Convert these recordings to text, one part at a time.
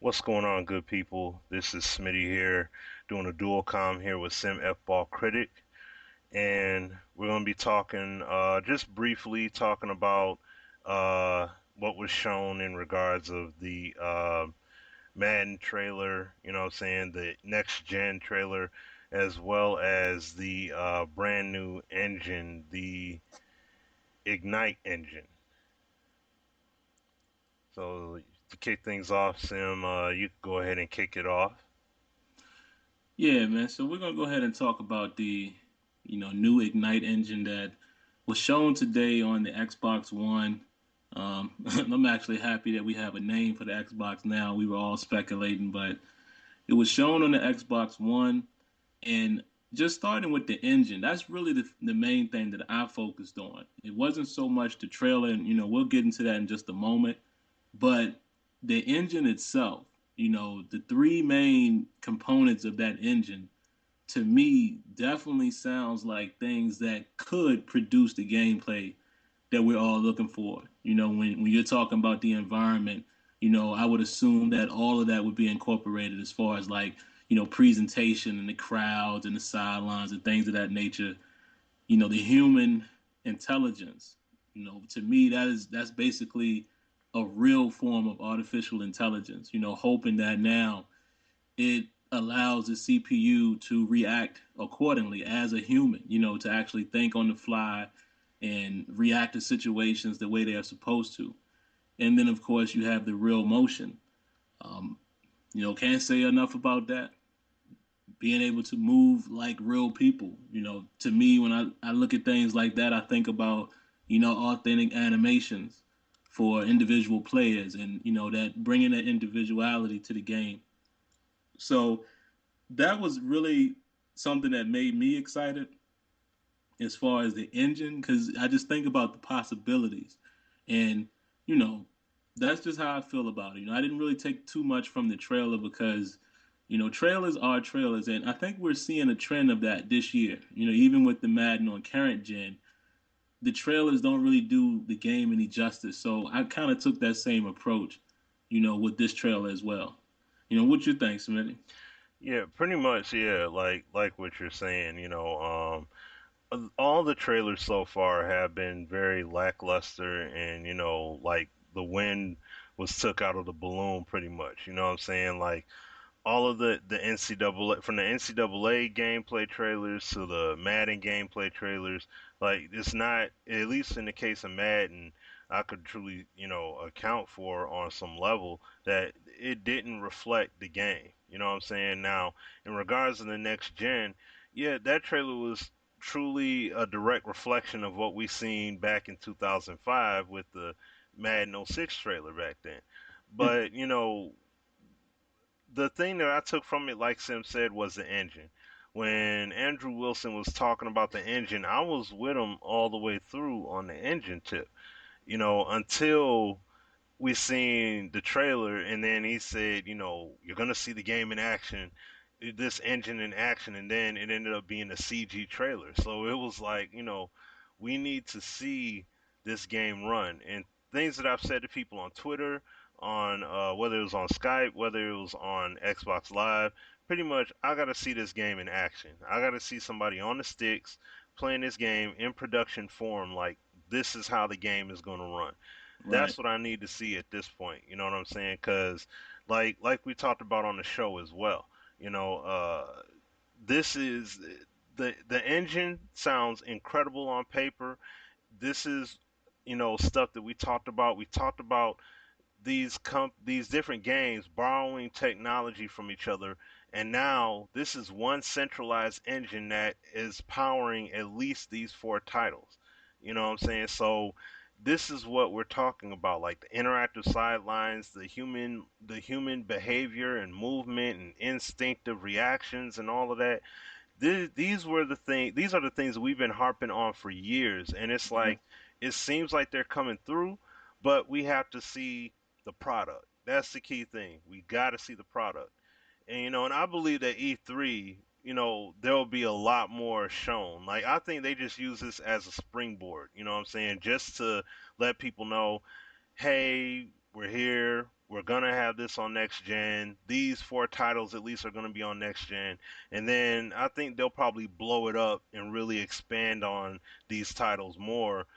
What's going on, good people? This is Smitty here, doing a dual comm here with SimFBallcritic, and we're going to be talking, just briefly talking about what was shown in regards of the Madden trailer, what I'm saying, the next gen trailer, as well as the brand new engine, the Ignite engine. So to kick things off, Sim, you can go ahead and kick it off. Yeah, man. So we're gonna go ahead and talk about the, new Ignite engine that was shown today on the Xbox One. I'm actually happy that we have a name for the Xbox now. We were all speculating, but it was shown on the Xbox One, and just starting with the engine, that's really the main thing that I focused on. It wasn't so much the trailer, and we'll get into that in just a moment. But the engine itself, the three main components of that engine, to me, definitely sounds like things that could produce the gameplay that we're all looking for. When you're talking about the environment, I would assume that all of that would be incorporated as far as like, presentation and the crowds and the sidelines and things of that nature. The human intelligence. To me, that's basically a real form of artificial intelligence. Hoping that now it allows the CPU to react accordingly as a human. To actually think on the fly and react to situations the way they are supposed to. And then, of course, you have the real motion. Um, can't say enough about that. Being able to move like real people. To me, when I look at things like that, I think about, authentic animations for individual players and, that bringing that individuality to the game. So that was really something that made me excited as far as the engine because I just think about the possibilities. And, you know, that's just how I feel about it. I didn't really take too much from the trailer because trailers are trailers, and I think we're seeing a trend of that this year. Even with the Madden on current gen, the trailers don't really do the game any justice. So I kind of took that same approach, with this trailer as well. What you think, Smitty? Yeah, pretty much. Yeah, like what you're saying. All the trailers so far have been very lackluster, and like the wind was took out of the balloon, pretty much. You know what I'm saying? Like all of the NCAA from the NCAA gameplay trailers to the Madden gameplay trailers, like it's not, at least in the case of Madden, I could truly, account for on some level that it didn't reflect the game. You know what I'm saying? Now, in regards to the next gen, yeah, that trailer was truly a direct reflection of what we seen back in 2005 with the Madden '06 trailer back then. But, the thing that I took from it, like Sim said, was the engine. When Andrew Wilson was talking about the engine, I was with him all the way through on the engine tip. Until we seen the trailer, and then he said, you're gonna see the game in action, this engine in action, and then it ended up being a CG trailer. So it was like, we need to see this game run. And things that I've said to people on Twitter, on whether it was on Skype, whether it was on Xbox Live, pretty much I gotta see this game in action. I gotta see somebody on the sticks playing this game in production form. Like this is how the game is gonna run. Right. That's what I need to see at this point. You know what I'm saying? Because like we talked about on the show as well. You know, this is the engine sounds incredible on paper. This is stuff that we talked about. We talked about these different games borrowing technology from each other, and now this is one centralized engine that is powering at least these four titles. You know what I'm saying? So this is what we're talking about, like the interactive sidelines, the human behavior and movement and instinctive reactions and all of that. These are the things that we've been harping on for years, and it's Yeah. like it seems like they're coming through, but we have to see the product. That's the key thing. We got to see the product. And and I believe that E3, there'll be a lot more shown. Like I think they just use this as a springboard, you know what I'm saying? Just to let people know, hey, we're here. we're gonna have this on next gen. These four titles at least are gonna be on next gen, and then I think they'll probably blow it up and really expand on these titles more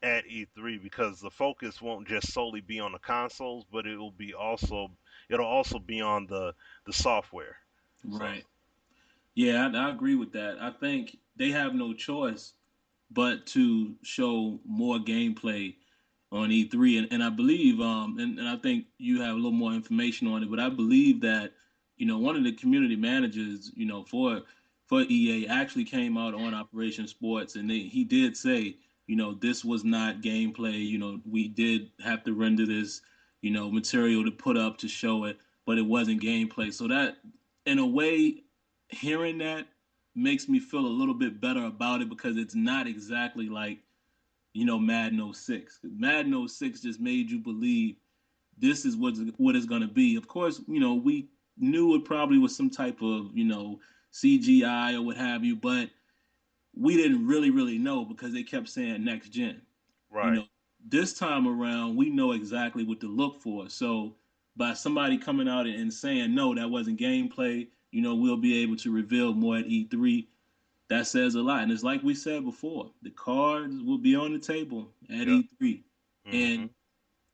at E3 because the focus won't just solely be on the consoles, but it'll also be on the software. So Right. Yeah, I agree with that. I think they have no choice but to show more gameplay on E3, and I believe, and I think you have a little more information on it, but I believe that one of the community managers for EA actually came out on Operation Sports, and he did say this was not gameplay. We did have to render this material to put up to show it, but it wasn't gameplay. So that in a way, hearing that makes me feel a little bit better about it because it's not exactly like Madden '06. Madden '06 just made you believe this is what it's going to be. Of course, we knew it probably was some type of CGI or what have you, but we didn't really know because they kept saying next gen. You right, know, this time around we know exactly what to look for. So by somebody coming out and saying no, that wasn't gameplay, we'll be able to reveal more at E3. That says a lot. And it's like we said before, the cards will be on the table at yep, E3. mhm, And,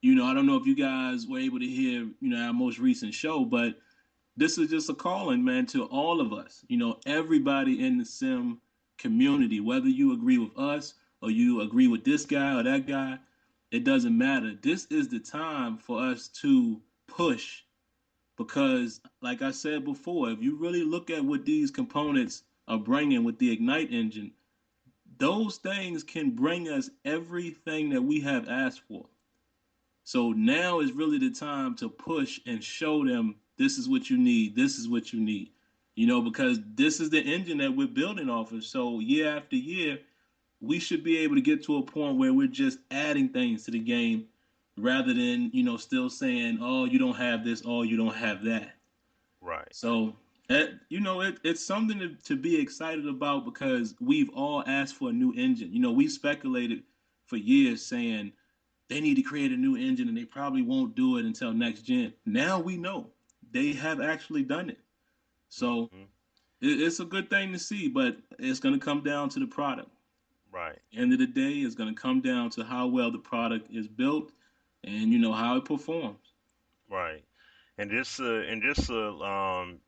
I don't know if you guys were able to hear, our most recent show, but this is just a calling, man, to all of us. Everybody in the sim community, whether you agree with us or you agree with this guy or that guy, it doesn't matter. This is the time for us to push because, like I said before, if you really look at what these components are bringing with the Ignite engine, those things can bring us everything that we have asked for. So now is really the time to push and show them this is what you need, this is what you need. Because this is the engine that we're building off of. So year after year, we should be able to get to a point where we're just adding things to the game rather than, still saying, oh, you don't have this, oh, you don't have that. right, So, it's something to be excited about because we've all asked for a new engine. We speculated for years saying they need to create a new engine and they probably won't do it until next gen. Now we know they have actually done it. So, mhm, it's a good thing to see, but it's going to come down to the product. right. End of the day, it's going to come down to how well the product is built and how it performs. Right. And just to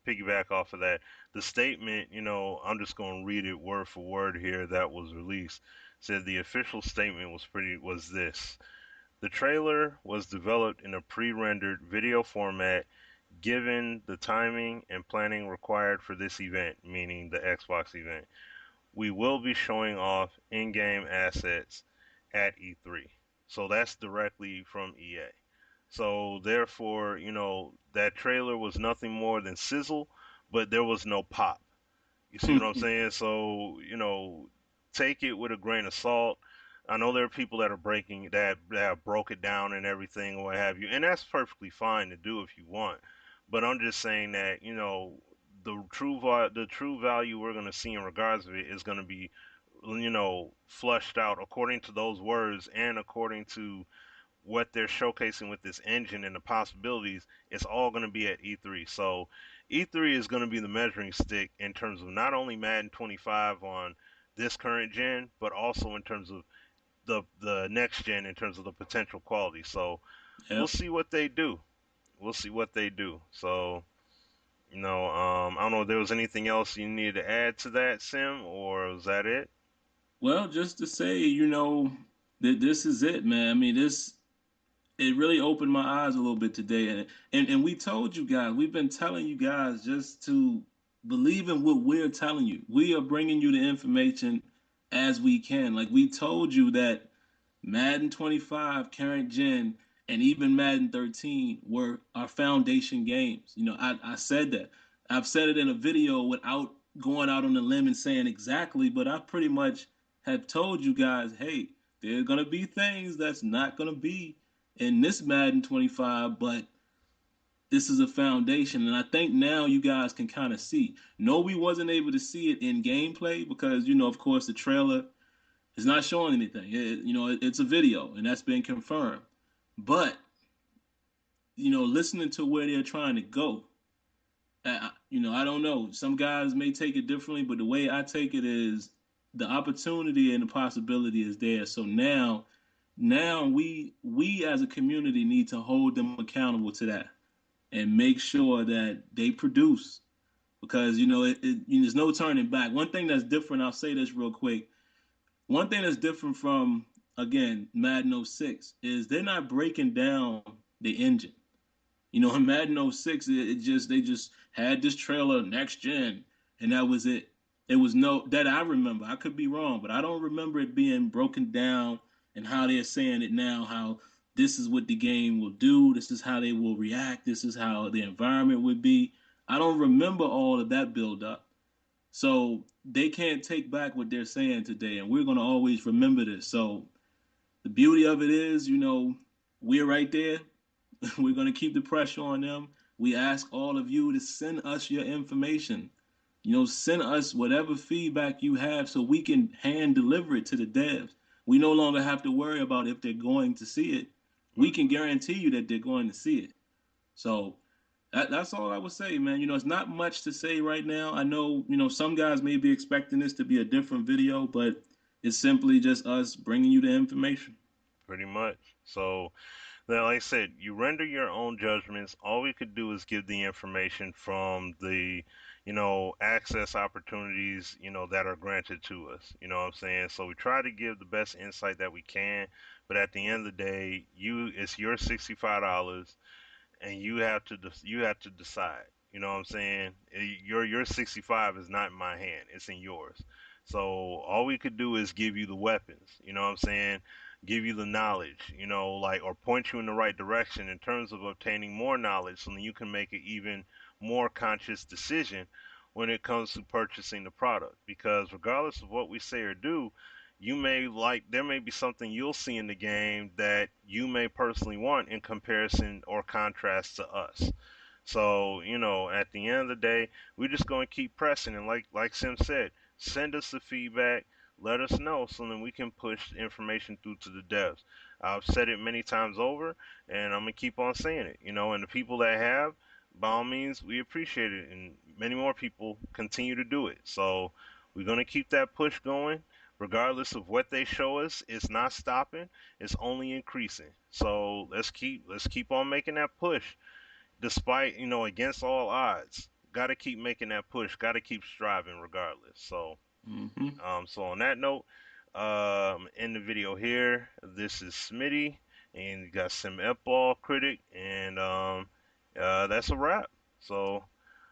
piggyback off of that, the statement, I'm just going to read it word for word here that was released. Said the official statement was this. The trailer was developed in a pre-rendered video format given the timing and planning required for this event, meaning the Xbox event. We will be showing off in-game assets at E3. So that's directly from EA. So therefore, that trailer was nothing more than sizzle, but there was no pop. You see what I'm saying? So, take it with a grain of salt. I know there are people that are that have broke it down and everything or what have you, and that's perfectly fine to do if you want. But I'm just saying that, the true value we're going to see in regards to it is going to be, flushed out according to those words and according to what they're showcasing with this engine and the possibilities, it's all going to be at E3. So E3 is going to be the measuring stick in terms of not only Madden 25 on this current gen, but also in terms of the next gen in terms of the potential quality. So we'll Yep. see what they do. We'll see what they do. So I don't know if there was anything else you needed to add to that, Sim, or was that it? Well, just to say, that this is it, man. I mean, this it really opened my eyes a little bit today, and we told you guys, we've been telling you guys just to believe in what we're telling you. We are bringing you the information as we can. Like we told you that Madden 25, current gen, and even Madden 13 were our foundation games. I said that. I've said it in a video without going out on the limb and saying exactly, but I pretty much have told you guys, hey, there are gonna be things that's not gonna be in this Madden 25, but this is a foundation. And I think now you guys can kind of see. No, we wasn't able to see it in gameplay because, of course, the trailer is not showing anything. It's a video, and that's been confirmed. But listening to where they're trying to go. I don't know. Some guys may take it differently, but the way I take it is the opportunity and the possibility is there. So now we as a community need to hold them accountable to that and make sure that they produce because there's no turning back. One thing that's different, I'll say this real quick. One thing that's different from again Madden '06 is they're not breaking down the engine. In Madden '06, they just had this trailer next gen, and that was it. It was no that I remember. I could be wrong, but I don't remember it being broken down and how they're saying it now. How this is what the game will do. This is how they will react. This is how the environment would be. I don't remember all of that build up. So they can't take back what they're saying today, and we're gonna always remember this. So the beauty of it is, we're right there. We're going to keep the pressure on them. We ask all of you to send us your information. Send us whatever feedback you have so we can hand deliver it to the devs. We no longer have to worry about if they're going to see it. We can guarantee you that they're going to see it. So that's all I would say, man. It's not much to say right now. I know, some guys may be expecting this to be a different video, but it's simply just us bringing you the information. Pretty much. So, then, like I said, you render your own judgments. All we could do is give the information from the, access opportunities, that are granted to us. You know what I'm saying? So we try to give the best insight that we can, but at the end of the day, it's your $65 and you have to decide. You know what I'm saying? Your 65 is not in my hand. It's in yours. So all we could do is give you the weapons. You know what I'm saying? Give you the knowledge. Like or point you in the right direction in terms of obtaining more knowledge, so that you can make an even more conscious decision when it comes to purchasing the product. Because regardless of what we say or do, there may be something you'll see in the game that you may personally want in comparison or contrast to us. So, at the end of the day, we're just going to keep pressing. And like Sim said, send us the feedback. Let us know so that we can push information through to the devs. I've said it many times over, and I'm going to keep on saying it. And the people that have, by all means, we appreciate it. And many more people continue to do it. So we're going to keep that push going. Regardless of what they show us, it's not stopping. It's only increasing. So let's keep on making that push despite against all odds. Got to keep making that push. Got to keep striving regardless. So Hmm. so on that note, end the video here. This is Smitty, and you got SimFBallcritic, and that's a wrap. So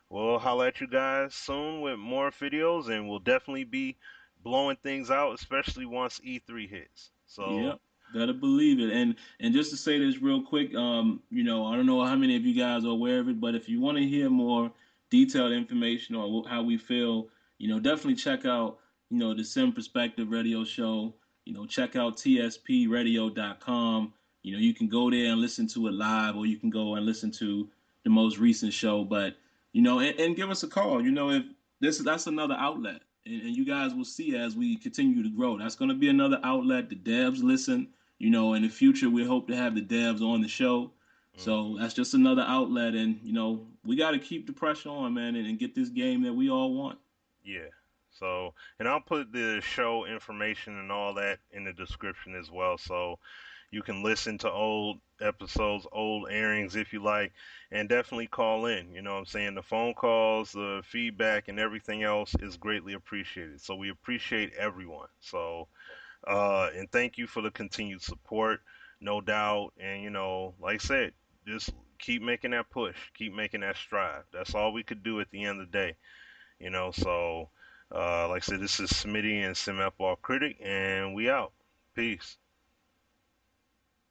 we'll holla at you guys soon with more videos, and we'll definitely be blowing things out, especially once E3 hits. So Yep, better believe it. And just to say this real quick, I don't know how many of you guys are aware of it, but if you want to hear more detailed information on how we feel, definitely check out, the Sim Perspective Radio Show. Check out tspradio.com. You can go there and listen to it live, or you can go and listen to the most recent show. But and give us a call. If that's another outlet and you guys will see as we continue to grow. That's going to be another outlet. The devs listen. In the future, we hope to have the devs on the show. So mhm. that's just another outlet. And, we got to keep the pressure on, man, and get this game that we all want. Yeah. So, and I'll put the show information and all that in the description as well. So you can listen to old episodes, old airings if you like, and definitely call in. You know what I'm saying? The phone calls, the feedback, and everything else is greatly appreciated. So we appreciate everyone. So, and thank you for the continued support, no doubt. And, like I said, just keep making that push, keep making that strive. That's all we could do at the end of the day. So like I said, this is Smitty and SimFBallcritic, and we out. Peace.